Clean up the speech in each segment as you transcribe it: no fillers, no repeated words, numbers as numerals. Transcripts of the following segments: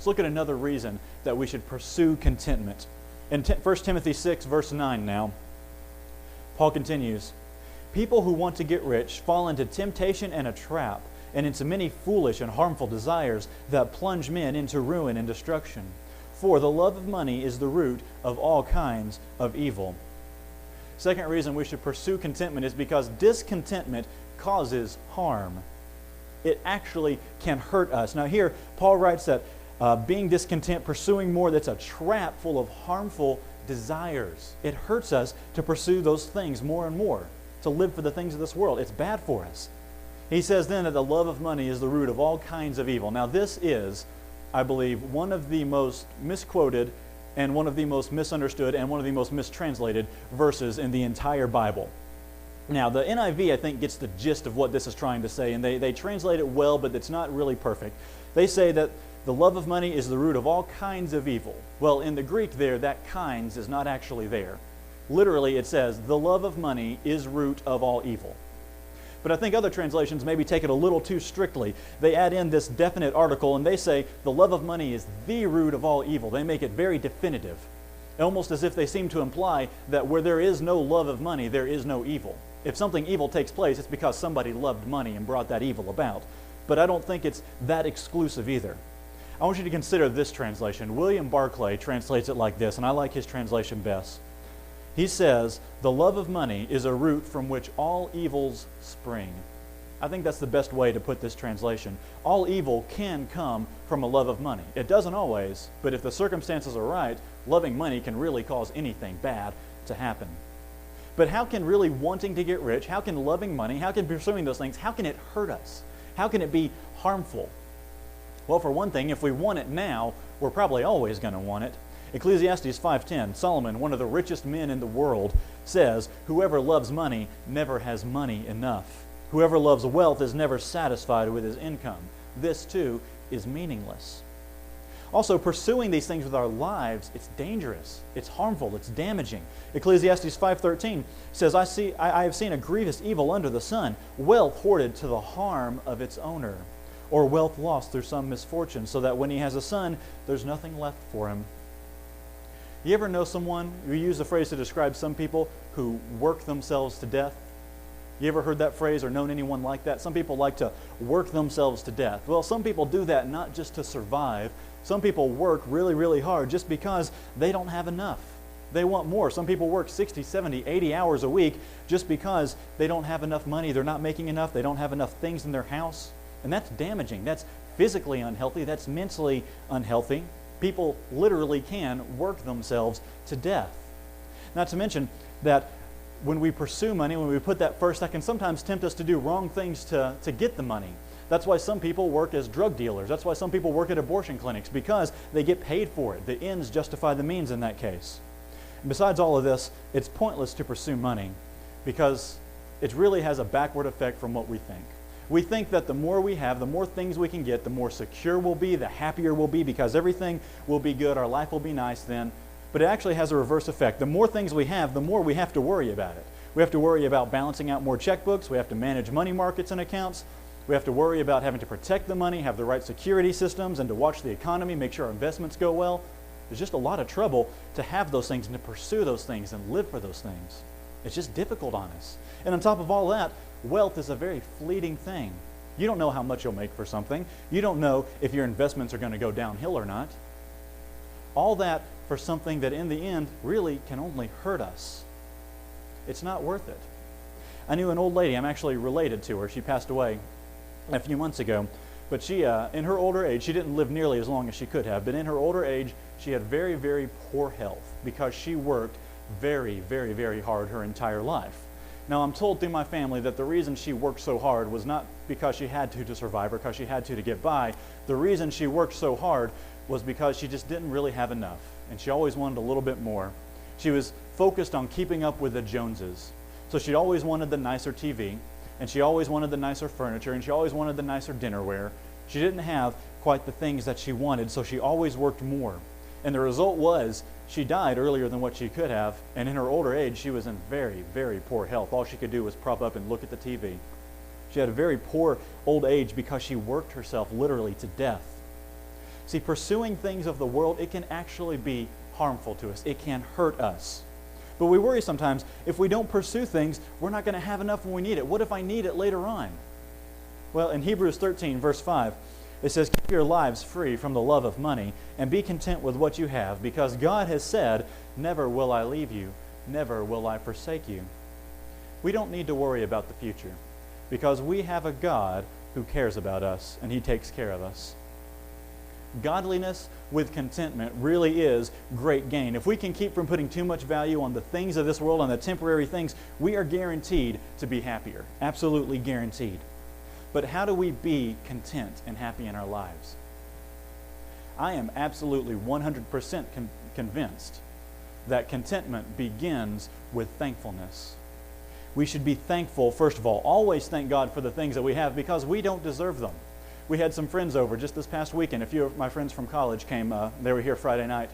look at another reason that we should pursue contentment. In 1 Timothy 6, verse 9 now, Paul continues, "People who want to get rich fall into temptation and a trap, and into many foolish and harmful desires that plunge men into ruin and destruction. For the love of money is the root of all kinds of evil." Second reason we should pursue contentment is because discontentment causes harm. It actually can hurt us. Now here, Paul writes that being discontent, pursuing more, that's a trap full of harmful desires. It hurts us to pursue those things more and more, to live for the things of this world. It's bad for us. He says then that the love of money is the root of all kinds of evil. Now this is, I believe, one of the most misquoted and one of the most misunderstood and one of the most mistranslated verses in the entire Bible. Now, the NIV, I think, gets the gist of what this is trying to say, and they translate it well, but it's not really perfect. They say that the love of money is the root of all kinds of evil. Well, in the Greek there, that kinds is not actually there. Literally, it says, the love of money is root of all evil. But I think other translations maybe take it a little too strictly. They add in this definite article, and they say the love of money is the root of all evil. They make it very definitive, almost as if they seem to imply that where there is no love of money, there is no evil. If something evil takes place, it's because somebody loved money and brought that evil about. But I don't think it's that exclusive either. I want you to consider this translation. William Barclay translates it like this, and I like his translation best. He says, the love of money is a root from which all evils spring. I think that's the best way to put this translation. All evil can come from a love of money. It doesn't always, but if the circumstances are right, loving money can really cause anything bad to happen. But how can really wanting to get rich, how can loving money, how can pursuing those things, how can it hurt us? How can it be harmful? Well, for one thing, if we want it now, we're probably always going to want it. Ecclesiastes 5:10, Solomon, one of the richest men in the world, says, "Whoever loves money never has money enough. Whoever loves wealth is never satisfied with his income." This, too, is meaningless. Also, pursuing these things with our lives, it's dangerous, it's harmful, it's damaging. Ecclesiastes 5:13 says, I have seen a grievous evil under the sun, wealth hoarded to the harm of its owner, or wealth lost through some misfortune, so that when he has a son, there's nothing left for him. You ever know someone, we use the phrase to describe some people who work themselves to death? You ever heard that phrase or known anyone like that? Some people like to work themselves to death. Well, some people do that not just to survive. Some people work really, really hard just because they don't have enough. They want more. Some people work 60, 70, 80 hours a week just because they don't have enough money. They're not making enough. They don't have enough things in their house. And that's damaging. That's physically unhealthy. That's mentally unhealthy. People literally can work themselves to death. Not to mention that when we pursue money, when we put that first, that can sometimes tempt us to do wrong things to get the money. That's why some people work as drug dealers. That's why some people work at abortion clinics, because they get paid for it. The ends justify the means in that case. And besides all of this, it's pointless to pursue money because it really has a backward effect from what we think. We think that the more we have, the more things we can get, the more secure we'll be, the happier we'll be, because everything will be good, our life will be nice then. But it actually has a reverse effect. The more things we have, the more we have to worry about it. We have to worry about balancing out more checkbooks. We have to manage money markets and accounts. We have to worry about having to protect the money, have the right security systems, and to watch the economy, make sure our investments go well. There's just a lot of trouble to have those things and to pursue those things and live for those things. It's just difficult on us. And on top of all that, wealth is a very fleeting thing. You don't know how much you'll make for something. You don't know if your investments are going to go downhill or not. All that for something that in the end really can only hurt us. It's not worth it. I knew an old lady, I'm actually related to her. She passed away a few months ago. But she, in her older age, she didn't live nearly as long as she could have, but in her older age, she had very, very poor health because she worked very, very, very hard her entire life. Now, I'm told through my family that the reason she worked so hard was not because she had to survive or because she had to get by. The reason she worked so hard was because she just didn't really have enough, and she always wanted a little bit more. She was focused on keeping up with the Joneses. So she always wanted the nicer TV, and she always wanted the nicer furniture, and she always wanted the nicer dinnerware. She didn't have quite the things that she wanted, so she always worked more. And the result was she died earlier than what she could have, and in her older age, she was in very, very poor health. All she could do was prop up and look at the TV. She had a very poor old age because she worked herself literally to death. See, pursuing things of the world, it can actually be harmful to us. It can hurt us. But we worry sometimes, if we don't pursue things, we're not going to have enough when we need it. What if I need it later on? Well, in Hebrews 13, verse 5, it says, keep your lives free from the love of money and be content with what you have, because God has said, never will I leave you, never will I forsake you. We don't need to worry about the future, because we have a God who cares about us, and He takes care of us. Godliness with contentment really is great gain. If we can keep from putting too much value on the things of this world, on the temporary things, we are guaranteed to be happier. Absolutely guaranteed. But how do we be content and happy in our lives? I am absolutely 100% convinced that contentment begins with thankfulness. We should be thankful, first of all. Always thank God for the things that we have, because we don't deserve them. We had some friends over just this past weekend. A few of my friends from college came. They were here Friday night.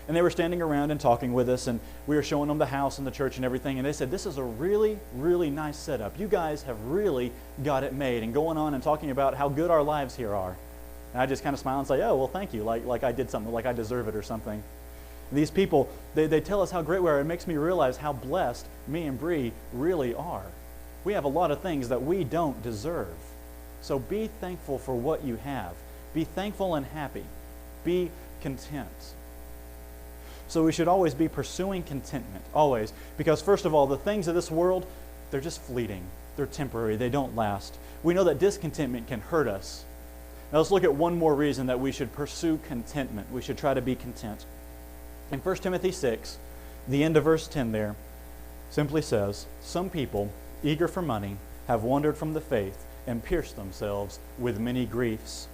And they were standing around and talking with us, and we were showing them the house and the church and everything. And they said, this is a really, really nice setup. You guys have really got it made. And going on and talking about how good our lives here are. And I just kind of smile and say, oh, well, thank you. Like I did something, like I deserve it or something. And these people, they tell us how great we are. It makes me realize how blessed me and Bree really are. We have a lot of things that we don't deserve. So be thankful for what you have. Be thankful and happy. Be content. So we should always be pursuing contentment, always. Because first of all, the things of this world, they're just fleeting. They're temporary. They don't last. We know that discontentment can hurt us. Now let's look at one more reason that we should pursue contentment. We should try to be content. In 1 Timothy 6, the end of verse 10 there, simply says, some people, eager for money, have wandered from the faith and pierced themselves with many griefs.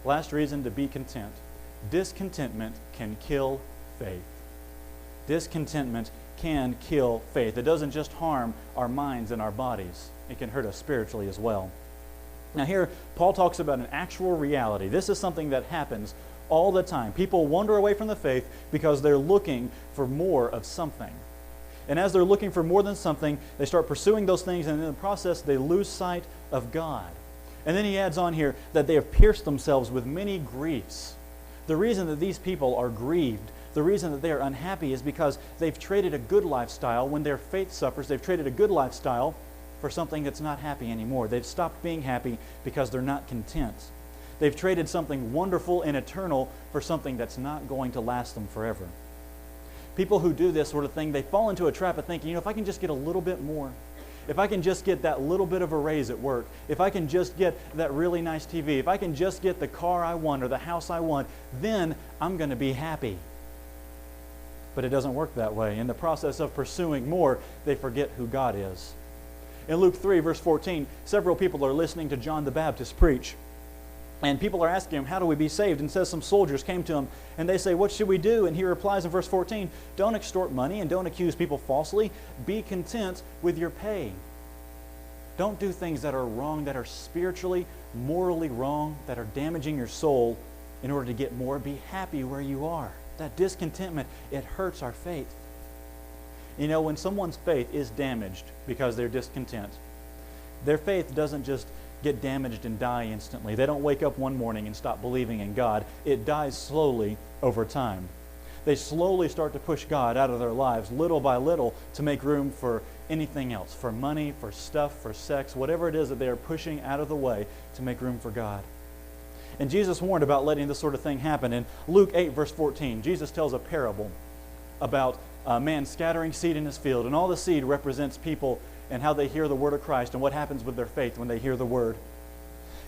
Last reason to be content. Discontentment can kill faith. Discontentment can kill faith. It doesn't just harm our minds and our bodies. It can hurt us spiritually as well. Now here, Paul talks about an actual reality. This is something that happens all the time. People wander away from the faith because they're looking for more of something. And as they're looking for more than something, they start pursuing those things, and in the process, they lose sight of God. And then he adds on here that they have pierced themselves with many griefs. The reason that these people are grieved, the reason that they are unhappy, is because they've traded a good lifestyle. When their faith suffers, they've traded a good lifestyle for something that's not happy anymore. They've stopped being happy because they're not content. They've traded something wonderful and eternal for something that's not going to last them forever. People who do this sort of thing, they fall into a trap of thinking, if I can just get a little bit more, if I can just get that little bit of a raise at work, if I can just get that really nice TV, if I can just get the car I want or the house I want, then I'm going to be happy. But it doesn't work that way. In the process of pursuing more, they forget who God is. In Luke 3, verse 14, several people are listening to John the Baptist preach. And people are asking him, how do we be saved? And it says some soldiers came to him and they say, what should we do? And he replies in verse 14, don't extort money and don't accuse people falsely. Be content with your pay. Don't do things that are wrong, that are spiritually, morally wrong, that are damaging your soul in order to get more. Be happy where you are. That discontentment, it hurts our faith. You know, when someone's faith is damaged because they're discontent, their faith doesn't just get damaged and die instantly. They don't wake up one morning and stop believing in God. It dies slowly over time. They slowly start to push God out of their lives little by little to make room for anything else, for money, for stuff, for sex, whatever it is that they are pushing out of the way to make room for God. And Jesus warned about letting this sort of thing happen. In Luke 8, verse 14, Jesus tells a parable about a man scattering seed in his field, and all the seed represents people and how they hear the word of Christ and what happens with their faith when they hear the word.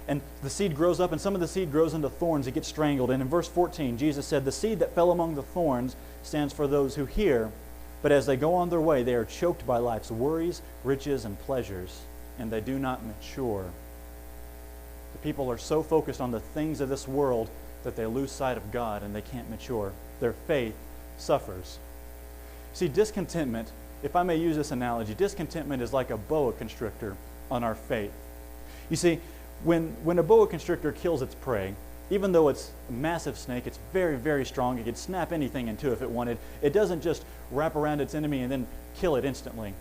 And the seed grows up, and some of the seed grows into thorns. It gets strangled. And in verse 14, Jesus said, the seed that fell among the thorns stands for those who hear, but as they go on their way, they are choked by life's worries, riches, and pleasures, and they do not mature. The people are so focused on the things of this world that they lose sight of God and they can't mature. Their faith suffers. See, discontentment, if I may use this analogy, discontentment is like a boa constrictor on our faith. You see, when a boa constrictor kills its prey, even though it's a massive snake, it's very, very strong. It could snap anything in two if it wanted. It doesn't just wrap around its enemy and then kill it instantly.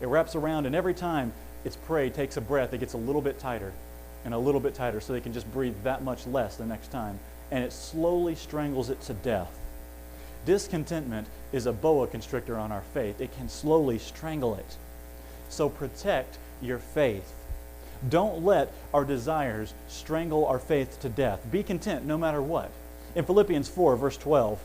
It wraps around, and every time its prey takes a breath, it gets a little bit tighter and a little bit tighter so they can just breathe that much less the next time. and it slowly strangles it to death. Discontentment is a boa constrictor on our faith. It can slowly strangle it. So protect your faith. Don't let our desires strangle our faith to death. Be content no matter what. In Philippians 4, verse 12,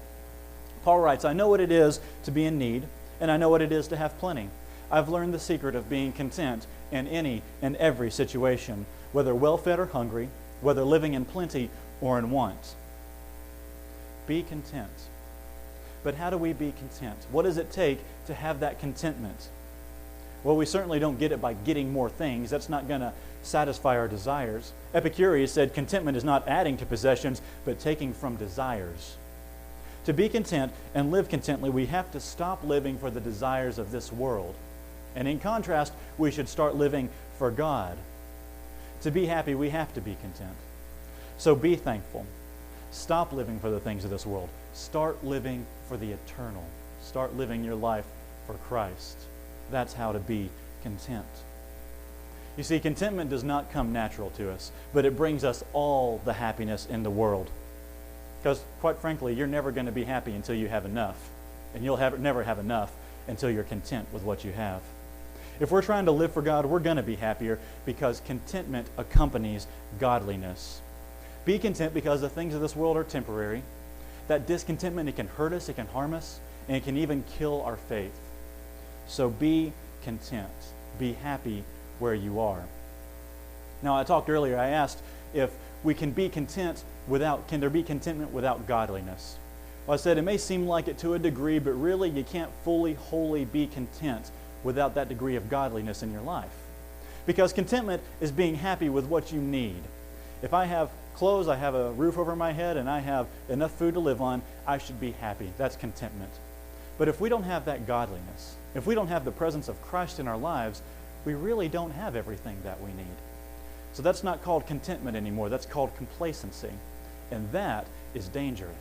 Paul writes, I know what it is to be in need, and I know what it is to have plenty. I've learned the secret of being content in any and every situation, whether well-fed or hungry, whether living in plenty or in want. Be content. But how do we be content? What does it take to have that contentment? Well, we certainly don't get it by getting more things. That's not going to satisfy our desires. Epicurus said contentment is not adding to possessions, but taking from desires. To be content and live contently, we have to stop living for the desires of this world. And in contrast, we should start living for God. To be happy, we have to be content. So be thankful. Stop living for the things of this world. Start living for the eternal. Start living your life for Christ. That's how to be content. You see, contentment does not come natural to us, but it brings us all the happiness in the world. Because, quite frankly, you're never going to be happy until you have enough. And you'll never have enough until you're content with what you have. If we're trying to live for God, we're going to be happier because contentment accompanies godliness. Be content because the things of this world are temporary. That discontentment, it can hurt us, it can harm us, and it can even kill our faith. So be content. Be happy where you are. Now, I talked earlier, I asked if we can be content can there be contentment without godliness? Well, I said it may seem like it to a degree, but really you can't fully, wholly be content without that degree of godliness in your life. Because contentment is being happy with what you need. If I have clothes, I have a roof over my head, and I have enough food to live on, I should be happy. That's contentment. But if we don't have that godliness, if we don't have the presence of Christ in our lives, we really don't have everything that we need. So that's not called contentment anymore. That's called complacency. And that is dangerous.